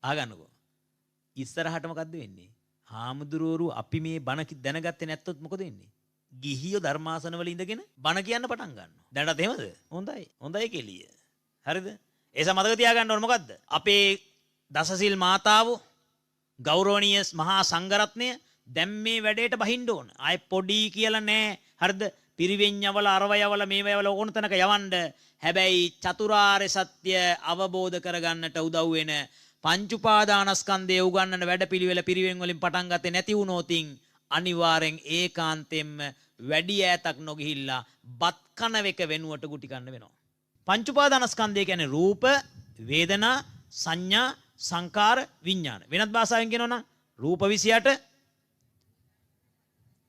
ආගන්නකෝ. ඉස්සරහට මොකද්ද වෙන්නේ? හාමුදුරුවෝ අපි මේ බණ දැනගත්තේ නැත්තොත් මොකද වෙන්නේ? ගිහියෝ ධර්මාසන වල ඉඳගෙන බණ කියන්න පටන් ගන්නවා. දැනටත් එහෙමද? හොඳයි. හොඳයි කෙලිය. හරිද? ඒස මතක තියාගන්න ඕන මොකද්ද? අපේ දසසිල් මාතාවෝ ගෞරවනීය මහා සංඝරත්නය දැන් මේ වැඩේට බහින්න ඕන. ආයේ පොඩි කියලා නෑ. හරිද? පිරිවෙඤ්ඤවල අරවයවල මේවයවල ඕන තැනක යවන්න. හැබැයි චතුරාර්ය සත්‍ය අවබෝධ කරගන්නට උදව් වෙන පංච උපාදානස්කන්ධය උගන්වන වැඩපිළිවෙල පිරිවෙන් වලින් පටන් ගත්තේ නැති වුණොතින් අනිවාර්යෙන් ඒකාන්තයෙන්ම වැඩි ඈතක් නොගිහිල්ලා බත් කන එක වෙනුවට ගුටි කන්න වෙනවා. පංච උපාදානස්කන්ධය කියන්නේ රූප, වේදනා, සංඥා, සංකාර, විඥාන. වෙනත් භාෂාවෙන් කියනවා නම් රූප 28,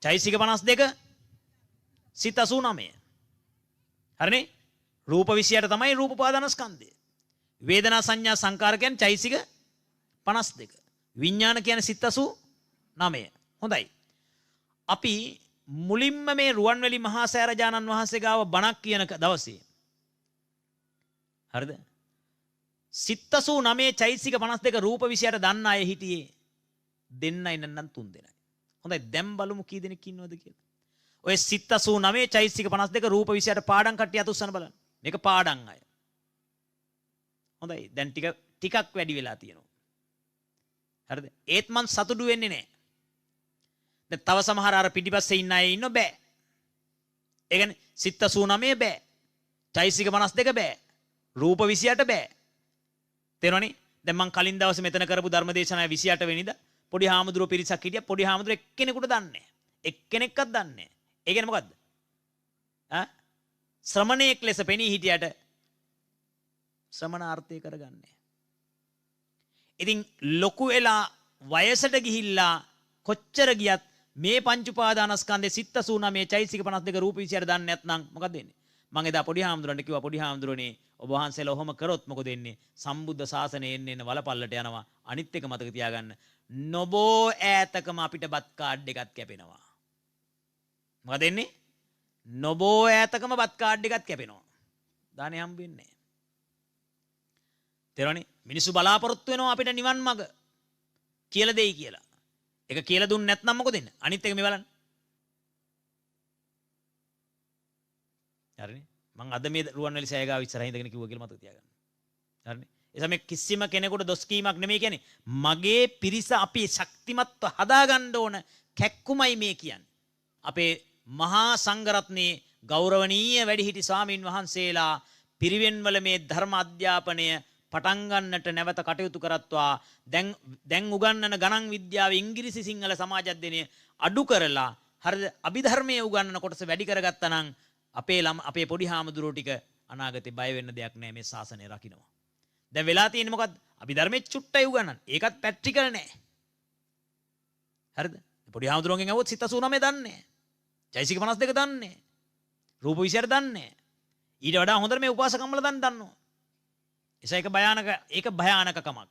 චෛසික 52, සිත 89. හරිනේ? රූප 28 තමයි රූප උපාදානස්කන්ධය. වේදනා සංඥා සංකාර කියන්නේ චෛසික 52. විඥාන කියන්නේ සිත 89. හොඳයි. අපි මුලින්ම මේ රුවන්වැලි මහා සෑරජානන් වහන්සේ ගාව බණක් කියන දවසේ හරිද? සිත 89 චෛසික 52 රූප 28 දන්න අය හිටියේ දෙන්නයි නැත්නම් තුන් දෙනයි. හොඳයි දැන් බලමු කී දෙනෙක් ඉන්නවද කියලා. ඔය සිත 89 චෛසික 52 රූප 28 පාඩම් කට්ටිය අතුස්සන බලන්න. මේක පාඩම් අය. හොඳයි දැන් ටිකක් වැඩි වෙලා තියෙනවා. හරිද? ඒත් මං සතුටු වෙන්නේ නැහැ. දැන් තව සමහර අර පිටිපස්සේ ඉන්න අය ඉන්න බෑ. ඒ කියන්නේ සිත 89 බෑ. චෛසික 52 බෑ. රූප 28 බෑ. තේරෙනවනේ? දැන් මං කලින් දවසේ මෙතන කරපු ධර්මදේශනාවේ 28 වෙනිදා පොඩි හාමුදුරුවෝ පිරිසක් හිටියා. පොඩි හාමුදුරුවෝ එක්කෙනෙකුට දන්නේ නැහැ. එක්කෙනෙක්වත් දන්නේ නැහැ. ඒ කියන්නේ මොකද්ද? ශ්‍රමණේක් ලෙස පෙනී හිටියට ශ්‍රමණාර්ථය කරගන්නේ. ඉතින් ලොකු වෙලා වයසට ගිහිල්ලා කොච්චර ගියත් මේ පංච උපාදානස්කන්ධේ සිත් 89 චෛසික 52 රූප 28 දන්නේ නැත්නම් මොකද වෙන්නේ? මම එදා පොඩි හාමුදුරන්ට කිව්වා පොඩි හාමුදුරනේ ඔබ වහන්සේලා ඔහොම කරොත් මොකද වෙන්නේ? සම්බුද්ධ ශාසනය එන්න වලපල්ලට යනවා. අනිත් එක මතක තියාගන්න. නොබෝ ඈතකම අපිට බත් කාඩ් එකක් කැපෙනවා. මොකද වෙන්නේ? නොබෝ ඈතකම බත් කාඩ් එකක් කැපෙනවා. දානේ හම්බෙන්නේ නැහැ. තේරෙනවනේ? මිනිස්සු බලාපොරොත්තු වෙනවා අපිට නිවන් මඟ කියලා දෙයි කියලා. ඒක කියලා දුන්නේ නැත්නම් මොකද වෙන්නේ? අනිත් එක මේ බලන්න. හරිනේ? මං අද මේ රුවන්වැලි සෑය ගාව ඉස්සරහින් ඉඳගෙන කිව්වා කියලා මතක තියාගන්න. හරිනේ? ඒ සමේ කිසිම කෙනෙකුට දොස් කීමක් නෙමෙයි කියන්නේ. මගේ පිරිස අපි ශක්තිමත්ව හදාගන්න ඕන කැක්කුමයි මේ කියන්නේ. අපේ මහා සංඝරත්නයේ ගෞරවනීය වැඩිහිටි ස්වාමින් වහන්සේලා පිරිවෙන්වල මේ ධර්ම අධ්‍යාපනය පටන් ගන්නට නැවත කටයුතු කරත්වා දැන් උගන්වන ගණන් විද්‍යාව ඉංග්‍රීසි සිංහල සමාජ අධ්‍යයනය අඩු කරලා හරිද අභිධර්මයේ උගන්වන කොටස වැඩි කරගත්තා නම් අපේ පොඩි හාමුදුරුවෝ ටික අනාගතේ බය වෙන්න දෙයක් නැහැ මේ ශාසනය රකින්නවා. දැන් වෙලා තියෙන්නේ මොකද්ද? අභිධර්මයේ චුට්ටයි උගන්වන්නේ. ඒකත් ප්‍රැක්ටිකල් නැහැ. හරිද? පොඩි හාමුදුරුවන්ගෙන් අහුවොත් සිත 89 දන්නේ නැහැ. චෛසික 52 දන්නේ නැහැ. රූප 28 දන්නේ නැහැ. ඊට වඩා හොඳට මේ උපාසකම්මල දන්නවා. ඒක භයානකකමක්.